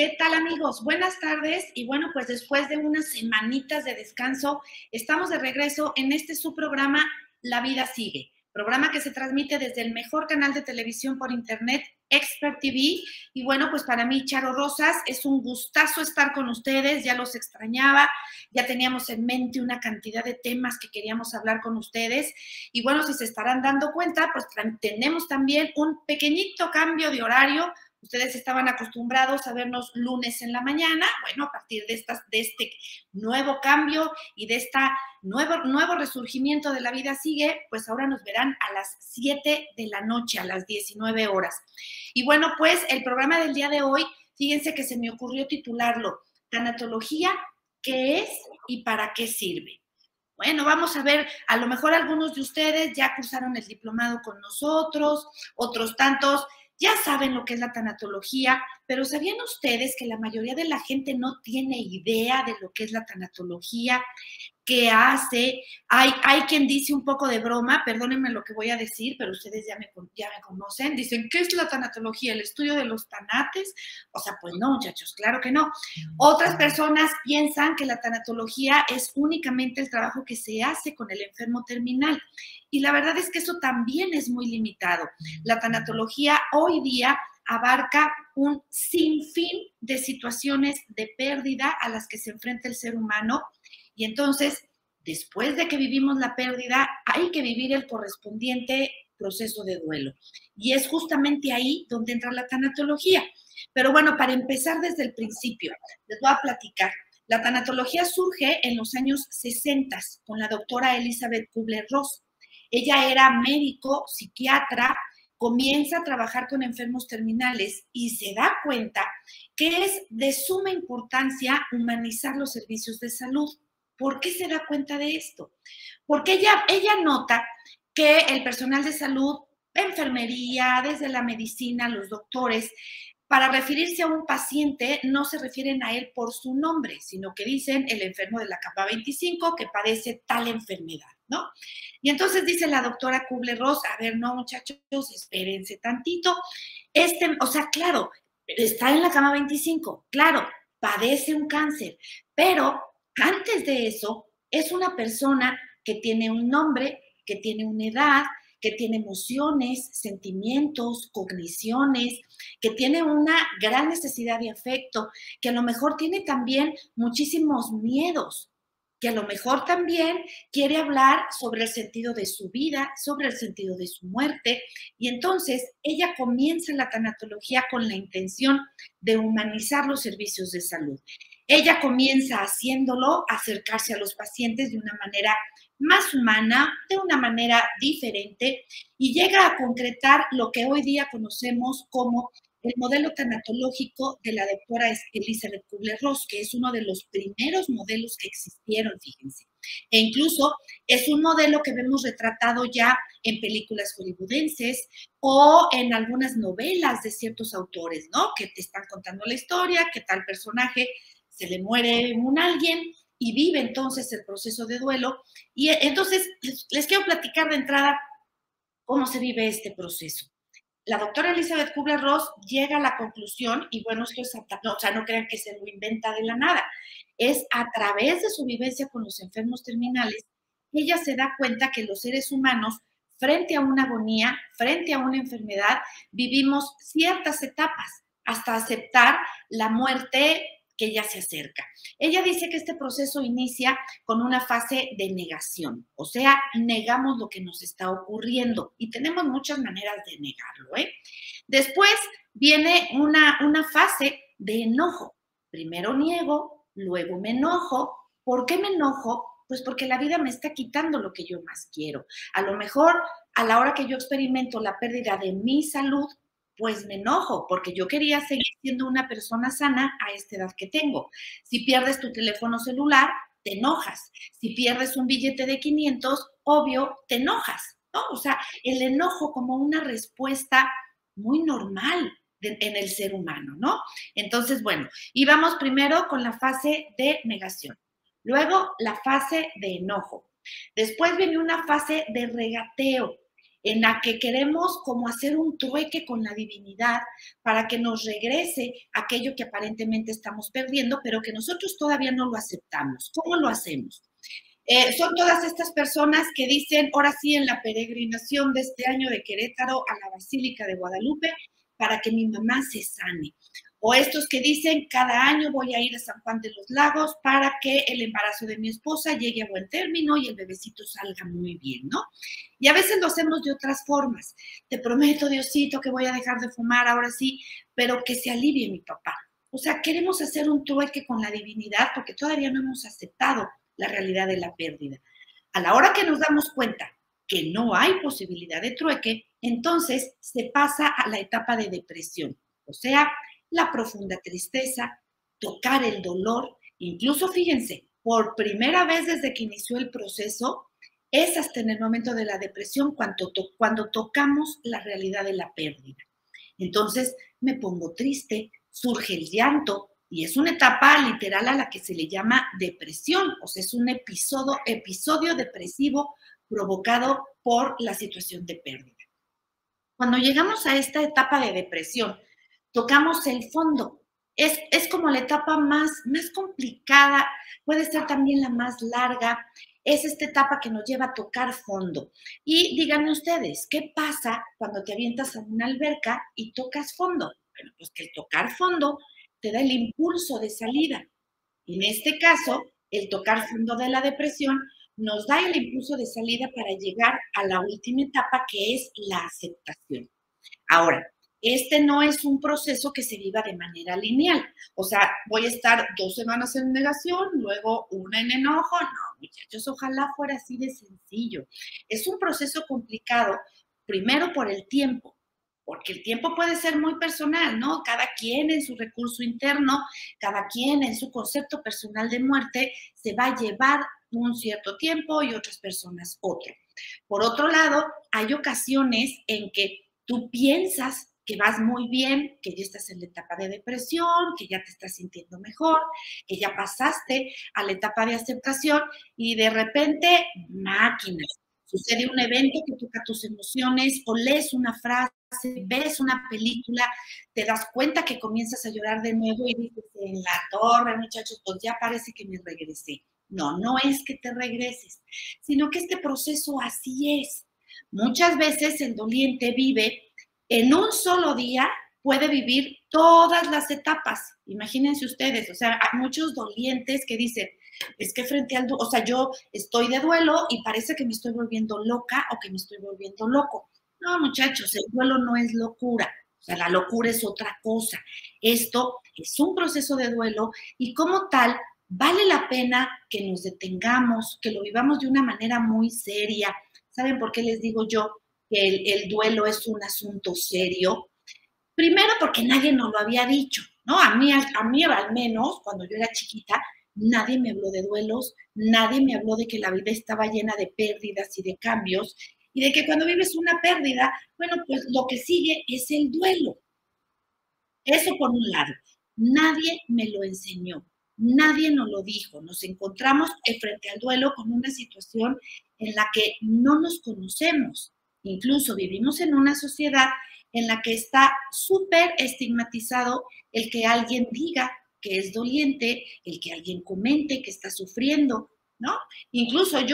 ¿Qué tal, amigos? Buenas tardes y bueno, pues después de unas semanitas de descanso, estamos de regreso en este su programa La Vida Sigue, programa que se transmite desde el mejor canal de televisión por internet, Expert TV. Y bueno, pues para mí, Charo Rosas, es un gustazo estar con ustedes, ya los extrañaba, ya teníamos en mente una cantidad de temas que queríamos hablar con ustedes. Y bueno, si se estarán dando cuenta, pues tenemos también un pequeñito cambio de horario. Ustedes estaban acostumbrados a vernos lunes en la mañana. Bueno, a partir de este nuevo cambio y de este nuevo resurgimiento de La Vida Sigue, pues ahora nos verán a las 7 de la noche, a las 19 horas. Y bueno, pues el programa del día de hoy, fíjense que se me ocurrió titularlo Tanatología, ¿qué es y para qué sirve? Bueno, vamos a ver, a lo mejor algunos de ustedes ya cursaron el diplomado con nosotros, otros tantos ya saben lo que es la tanatología, pero ¿sabían ustedes que la mayoría de la gente no tiene idea de lo que es la tanatología? ¿Qué hace? Hay quien dice un poco de broma, perdónenme lo que voy a decir, pero ustedes ya me conocen, dicen, ¿qué es la tanatología? ¿El estudio de los tanates? O sea, pues no, muchachos, claro que no. Otras personas piensan que la tanatología es únicamente el trabajo que se hace con el enfermo terminal. Y la verdad es que eso también es muy limitado. La tanatología hoy día abarca un sinfín de situaciones de pérdida a las que se enfrenta el ser humano. Y entonces, después de que vivimos la pérdida, hay que vivir el correspondiente proceso de duelo. Y es justamente ahí donde entra la tanatología. Pero bueno, para empezar desde el principio, les voy a platicar. La tanatología surge en los años 60 con la doctora Elizabeth Kubler-Ross. Ella era médico, psiquiatra, comienza a trabajar con enfermos terminales y se da cuenta que es de suma importancia humanizar los servicios de salud. ¿Por qué se da cuenta de esto? Porque ella nota que el personal de salud, enfermería, desde la medicina, los doctores, para referirse a un paciente no se refieren a él por su nombre, sino que dicen el enfermo de la capa 25 que padece tal enfermedad, ¿no? Y entonces dice la doctora Kubler-Ross, a ver, no, muchachos, espérense tantito. O sea, claro, está en la cama 25, claro, padece un cáncer, pero antes de eso es una persona que tiene un nombre, que tiene una edad, que tiene emociones, sentimientos, cogniciones, que tiene una gran necesidad de afecto, que a lo mejor tiene también muchísimos miedos, que a lo mejor también quiere hablar sobre el sentido de su vida, sobre el sentido de su muerte. Y entonces ella comienza la tanatología con la intención de humanizar los servicios de salud. Ella comienza haciéndolo, acercarse a los pacientes de una manera más humana, de una manera diferente, y llega a concretar lo que hoy día conocemos como el modelo tanatológico de la doctora Elizabeth Kubler-Ross, que es uno de los primeros modelos que existieron, fíjense. E incluso es un modelo que vemos retratado ya en películas hollywoodenses o en algunas novelas de ciertos autores, ¿no? Que te están contando la historia, que tal personaje se le muere un alguien y vive entonces el proceso de duelo. Y entonces les quiero platicar de entrada cómo se vive este proceso. La doctora Elizabeth Kubler-Ross llega a la conclusión, y bueno, es que no crean que se lo inventa de la nada, es a través de su vivencia con los enfermos terminales, ella se da cuenta que los seres humanos, frente a una agonía, frente a una enfermedad, vivimos ciertas etapas hasta aceptar la muerte que ya se acerca. Ella dice que este proceso inicia con una fase de negación, o sea, negamos lo que nos está ocurriendo y tenemos muchas maneras de negarlo, ¿eh? Después viene una fase de enojo. Primero niego, luego me enojo. ¿Por qué me enojo? Pues porque la vida me está quitando lo que yo más quiero. A lo mejor a la hora que yo experimento la pérdida de mi salud, pues me enojo porque yo quería seguir siendo una persona sana a esta edad que tengo. Si pierdes tu teléfono celular, te enojas. Si pierdes un billete de 500, obvio, te enojas, ¿no? O sea, el enojo como una respuesta muy normal en el ser humano, ¿no? Entonces, bueno, íbamos primero con la fase de negación, luego la fase de enojo, después viene una fase de regateo. en la que queremos como hacer un trueque con la divinidad para que nos regrese aquello que aparentemente estamos perdiendo, pero que nosotros todavía no lo aceptamos. ¿Cómo lo hacemos? Son todas estas personas que dicen, ahora sí, en la peregrinación de este año de Querétaro a la Basílica de Guadalupe, para que mi mamá se sane. O estos que dicen, cada año voy a ir a San Juan de los Lagos para que el embarazo de mi esposa llegue a buen término y el bebecito salga muy bien, ¿no? Y a veces lo hacemos de otras formas. Te prometo, Diosito, que voy a dejar de fumar ahora sí, pero que se alivie mi papá. O sea, queremos hacer un trueque con la divinidad porque todavía no hemos aceptado la realidad de la pérdida. A la hora que nos damos cuenta que no hay posibilidad de trueque, entonces se pasa a la etapa de depresión, o sea, la profunda tristeza, tocar el dolor, incluso fíjense, por primera vez desde que inició el proceso, es hasta en el momento de la depresión cuando tocamos la realidad de la pérdida. Entonces me pongo triste, surge el llanto y es una etapa literal a la que se le llama depresión, o sea, es un episodio depresivo provocado por la situación de pérdida. Cuando llegamos a esta etapa de depresión, tocamos el fondo. Es como la etapa más complicada, puede ser también la más larga, es esta etapa que nos lleva a tocar fondo. Y díganme ustedes, ¿qué pasa cuando te avientas a una alberca y tocas fondo? Bueno, pues que el tocar fondo te da el impulso de salida. En este caso, el tocar fondo de la depresión nos da el impulso de salida para llegar a la última etapa, que es la aceptación. Ahora, este no es un proceso que se viva de manera lineal. O sea, voy a estar 2 semanas en negación, luego una en enojo. No, muchachos, ojalá fuera así de sencillo. Es un proceso complicado, primero por el tiempo, porque el tiempo puede ser muy personal, ¿no? Cada quien en su recurso interno, cada quien en su concepto personal de muerte se va a llevar un cierto tiempo y otras personas otro. Por otro lado, hay ocasiones en que tú piensas que vas muy bien, que ya estás en la etapa de depresión, que ya te estás sintiendo mejor, que ya pasaste a la etapa de aceptación y de repente, máquinas, sucede un evento que toca tus emociones o lees una frase, ves una película, te das cuenta que comienzas a llorar de nuevo y dices, en la torre, muchachos, pues ya parece que me regresé. No, no es que te regreses, sino que este proceso así es. Muchas veces el doliente vive en un solo día, puede vivir todas las etapas. Imagínense ustedes, o sea, hay muchos dolientes que dicen, es que frente al duelo, o sea, yo estoy de duelo y parece que me estoy volviendo loca o que me estoy volviendo loco. No, muchachos, el duelo no es locura. O sea, la locura es otra cosa. Esto es un proceso de duelo y como tal, vale la pena que nos detengamos, que lo vivamos de una manera muy seria. ¿Saben por qué les digo yo que el duelo es un asunto serio? Primero porque nadie nos lo había dicho, ¿no? A mí al menos, cuando yo era chiquita, nadie me habló de duelos, nadie me habló de que la vida estaba llena de pérdidas y de cambios, y de que cuando vives una pérdida, bueno, pues lo que sigue es el duelo. Eso por un lado. Nadie me lo enseñó, nadie nos lo dijo. Nos encontramos frente al duelo con una situación en la que no nos conocemos. Incluso vivimos en una sociedad en la que está súper estigmatizado el que alguien diga que es doliente, el que alguien comente que está sufriendo, ¿no? Incluso a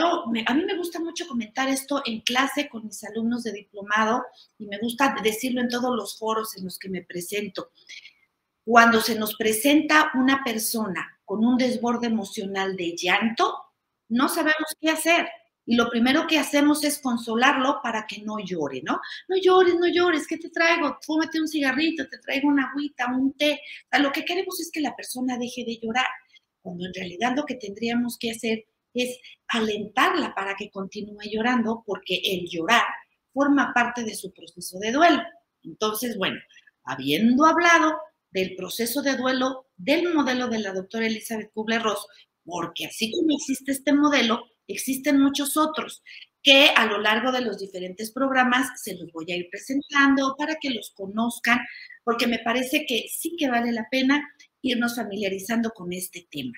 mí me gusta mucho comentar esto en clase con mis alumnos de diplomado y me gusta decirlo en todos los foros en los que me presento. Cuando se nos presenta una persona con un desborde emocional de llanto, no sabemos qué hacer. Y lo primero que hacemos es consolarlo para que no llore, ¿no? No llores, no llores, ¿qué te traigo? Fúmate un cigarrito, te traigo una agüita, un té. O sea, lo que queremos es que la persona deje de llorar, cuando en realidad lo que tendríamos que hacer es alentarla para que continúe llorando, porque el llorar forma parte de su proceso de duelo. Entonces, bueno, habiendo hablado del proceso de duelo del modelo de la doctora Elizabeth Kubler-Ross, porque así como existe este modelo, existen muchos otros que a lo largo de los diferentes programas se los voy a ir presentando para que los conozcan, porque me parece que sí que vale la pena irnos familiarizando con este tema.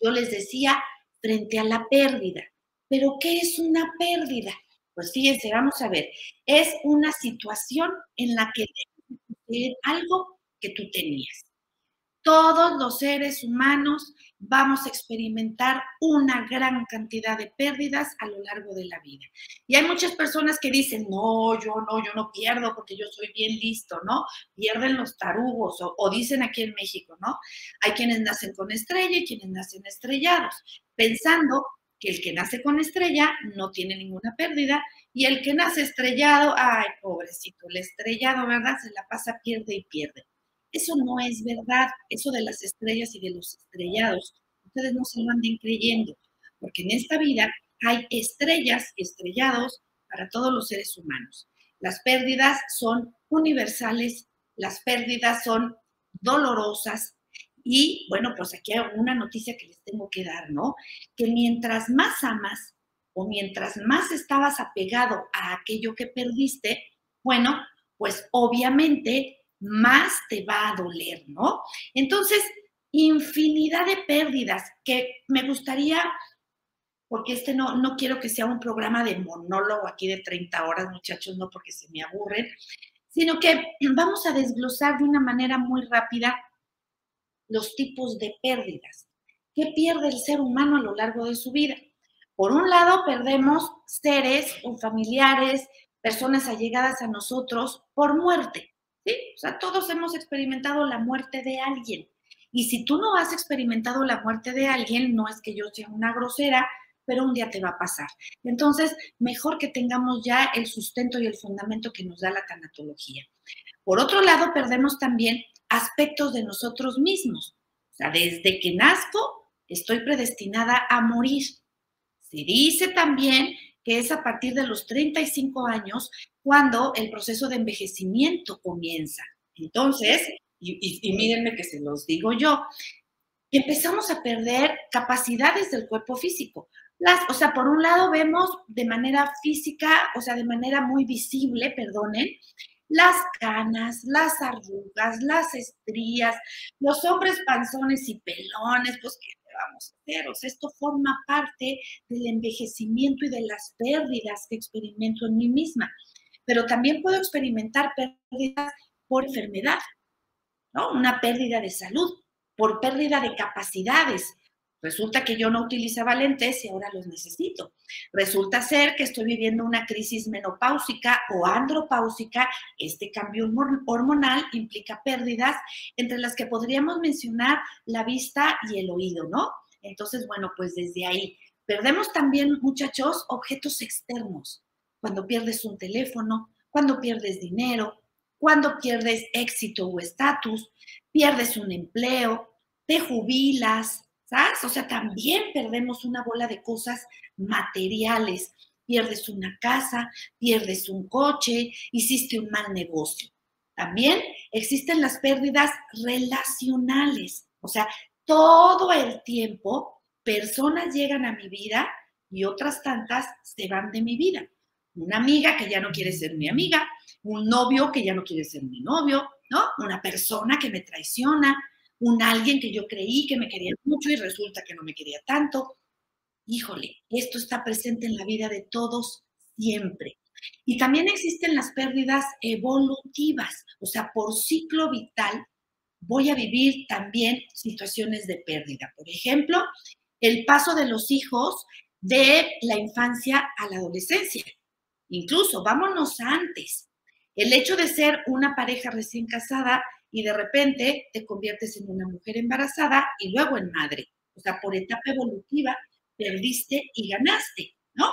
Yo les decía, frente a la pérdida, ¿pero qué es una pérdida? Pues fíjense, vamos a ver, es una situación en la que dejas de poseer algo que tú tenías. Todos los seres humanos vamos a experimentar una gran cantidad de pérdidas a lo largo de la vida. Y hay muchas personas que dicen, no, yo no pierdo porque yo soy bien listo, ¿no? Pierden los tarugos, o dicen aquí en México, ¿no? Hay quienes nacen con estrella y quienes nacen estrellados, pensando que el que nace con estrella no tiene ninguna pérdida y el que nace estrellado, ay, pobrecito, el estrellado, ¿verdad? Se la pasa, pierde y pierde. Eso no es verdad, eso de las estrellas y de los estrellados. Ustedes no se lo anden creyendo, porque en esta vida hay estrellas y estrellados para todos los seres humanos. Las pérdidas son universales, las pérdidas son dolorosas y, bueno, pues aquí hay una noticia que les tengo que dar, ¿no? Que mientras más amas o mientras más estabas apegado a aquello que perdiste, bueno, pues obviamente más te va a doler, ¿no? Entonces, infinidad de pérdidas que me gustaría, porque no quiero que sea un programa de monólogo aquí de 30 horas, muchachos, no porque se me aburren, sino que vamos a desglosar de una manera muy rápida los tipos de pérdidas. ¿Qué pierde el ser humano a lo largo de su vida? Por un lado, perdemos seres o familiares, personas allegadas a nosotros por muerte. ¿Sí? O sea, todos hemos experimentado la muerte de alguien. Y si tú no has experimentado la muerte de alguien, no es que yo sea una grosera, pero un día te va a pasar. Entonces, mejor que tengamos ya el sustento y el fundamento que nos da la tanatología. Por otro lado, perdemos también aspectos de nosotros mismos. O sea, desde que nazco, estoy predestinada a morir. Se dice también que es a partir de los 35 años cuando el proceso de envejecimiento comienza. Entonces, y mírenme que se los digo yo, empezamos a perder capacidades del cuerpo físico. O sea, por un lado vemos de manera física, o sea, de manera muy visible, perdonen, las canas, las arrugas, las estrías, los hombres panzones y pelones, pues, ¿qué le vamos a hacer? O sea, esto forma parte del envejecimiento y de las pérdidas que experimento en mí misma. Pero también puedo experimentar pérdidas por enfermedad, ¿no? Una pérdida de salud, por pérdida de capacidades. Resulta que yo no utilizaba lentes y ahora los necesito. Resulta ser que estoy viviendo una crisis menopáusica o andropáusica. Este cambio hormonal implica pérdidas, entre las que podríamos mencionar la vista y el oído, ¿no? Entonces, bueno, pues desde ahí. Perdemos también, muchachos, objetos externos. Cuando pierdes un teléfono, cuando pierdes dinero, cuando pierdes éxito o estatus, pierdes un empleo, te jubilas, ¿sabes? O sea, también perdemos una bola de cosas materiales. Pierdes una casa, pierdes un coche, hiciste un mal negocio. También existen las pérdidas relacionales. O sea, todo el tiempo personas llegan a mi vida y otras tantas se van de mi vida. Una amiga que ya no quiere ser mi amiga, un novio que ya no quiere ser mi novio, ¿no? Una persona que me traiciona, un alguien que yo creí que me quería mucho y resulta que no me quería tanto. Híjole, esto está presente en la vida de todos siempre. Y también existen las pérdidas evolutivas, o sea, por ciclo vital voy a vivir también situaciones de pérdida. Por ejemplo, el paso de los hijos de la infancia a la adolescencia. Incluso, vámonos antes. El hecho de ser una pareja recién casada y de repente te conviertes en una mujer embarazada y luego en madre. O sea, por etapa evolutiva, perdiste y ganaste, ¿no?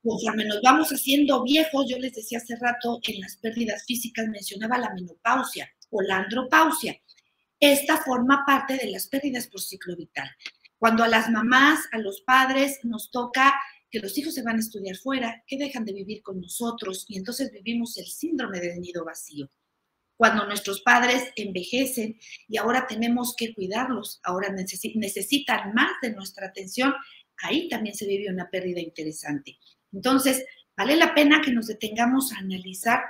Conforme nos vamos haciendo viejos, yo les decía hace rato, en las pérdidas físicas mencionaba la menopausia o la andropausia. Esta forma parte de las pérdidas por ciclo vital. Cuando a las mamás, a los padres nos toca que los hijos se van a estudiar fuera, que dejan de vivir con nosotros y entonces vivimos el síndrome del nido vacío. Cuando nuestros padres envejecen y ahora tenemos que cuidarlos, ahora necesitan más de nuestra atención, ahí también se vive una pérdida interesante. Entonces, vale la pena que nos detengamos a analizar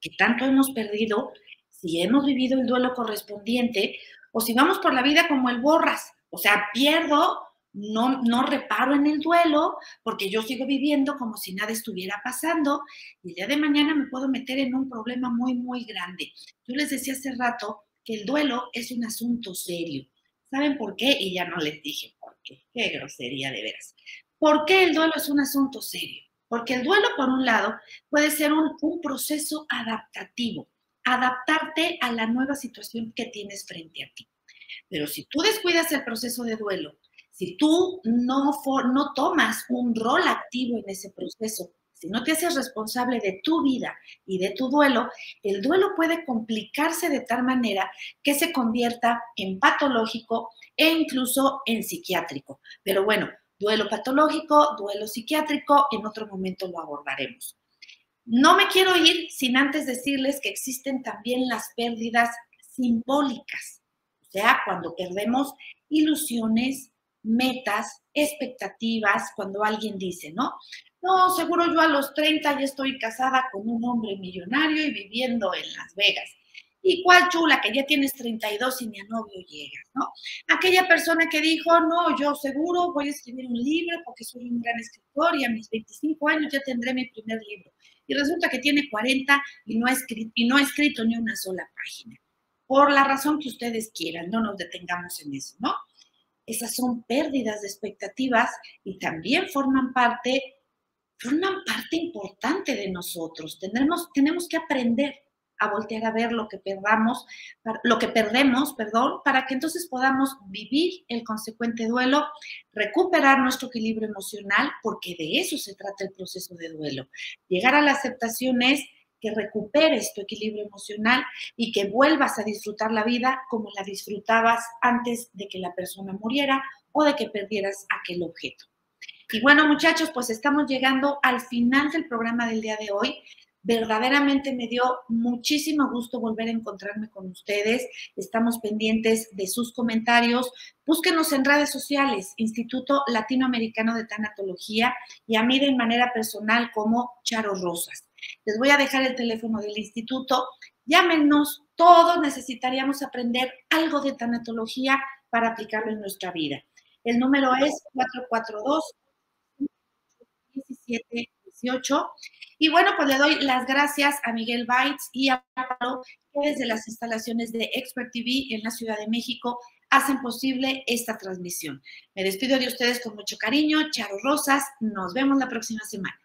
qué tanto hemos perdido, si hemos vivido el duelo correspondiente o si vamos por la vida como el borras. O sea, pierdo no reparo en el duelo porque yo sigo viviendo como si nada estuviera pasando y el día de mañana me puedo meter en un problema muy, muy grande. Yo les decía hace rato que el duelo es un asunto serio. ¿Saben por qué? Y ya no les dije por qué. Qué grosería de veras. ¿Por qué el duelo es un asunto serio? Porque el duelo, por un lado, puede ser un proceso adaptativo, adaptarte a la nueva situación que tienes frente a ti. Pero si tú descuidas el proceso de duelo, si tú no tomas un rol activo en ese proceso, si no te haces responsable de tu vida y de tu duelo, el duelo puede complicarse de tal manera que se convierta en patológico e incluso en psiquiátrico. Pero bueno, duelo patológico, duelo psiquiátrico, en otro momento lo abordaremos. No me quiero ir sin antes decirles que existen también las pérdidas simbólicas, o sea, cuando perdemos ilusiones, metas, expectativas, cuando alguien dice, ¿no? No, seguro yo a los 30 ya estoy casada con un hombre millonario y viviendo en Las Vegas. ¿Y cuál chula que ya tienes 32 y ni a novio llegas, ¿no? Aquella persona que dijo, no, yo seguro voy a escribir un libro porque soy un gran escritor y a mis 25 años ya tendré mi primer libro. Y resulta que tiene 40 y no ha escrito ni una sola página. Por la razón que ustedes quieran, no nos detengamos en eso, ¿no? Esas son pérdidas de expectativas y también forman parte importante de nosotros. Tenemos que aprender a voltear a ver lo que perdemos, perdón, para que entonces podamos vivir el consecuente duelo, recuperar nuestro equilibrio emocional, porque de eso se trata el proceso de duelo. Llegar a la aceptación es que recuperes tu equilibrio emocional y que vuelvas a disfrutar la vida como la disfrutabas antes de que la persona muriera o de que perdieras aquel objeto. Y bueno, muchachos, pues estamos llegando al final del programa del día de hoy. Verdaderamente me dio muchísimo gusto volver a encontrarme con ustedes. Estamos pendientes de sus comentarios. Búsquenos en redes sociales, Instituto Latinoamericano de Tanatología, y a mí de manera personal como Charo Rosas. Les voy a dejar el teléfono del instituto. Llámenos, todos necesitaríamos aprender algo de tanatología para aplicarlo en nuestra vida. El número es 442-1718. Y bueno, pues le doy las gracias a Miguel Baitz y a Pablo, que desde las instalaciones de Expert TV en la Ciudad de México hacen posible esta transmisión. Me despido de ustedes con mucho cariño. Charo Rosas, nos vemos la próxima semana.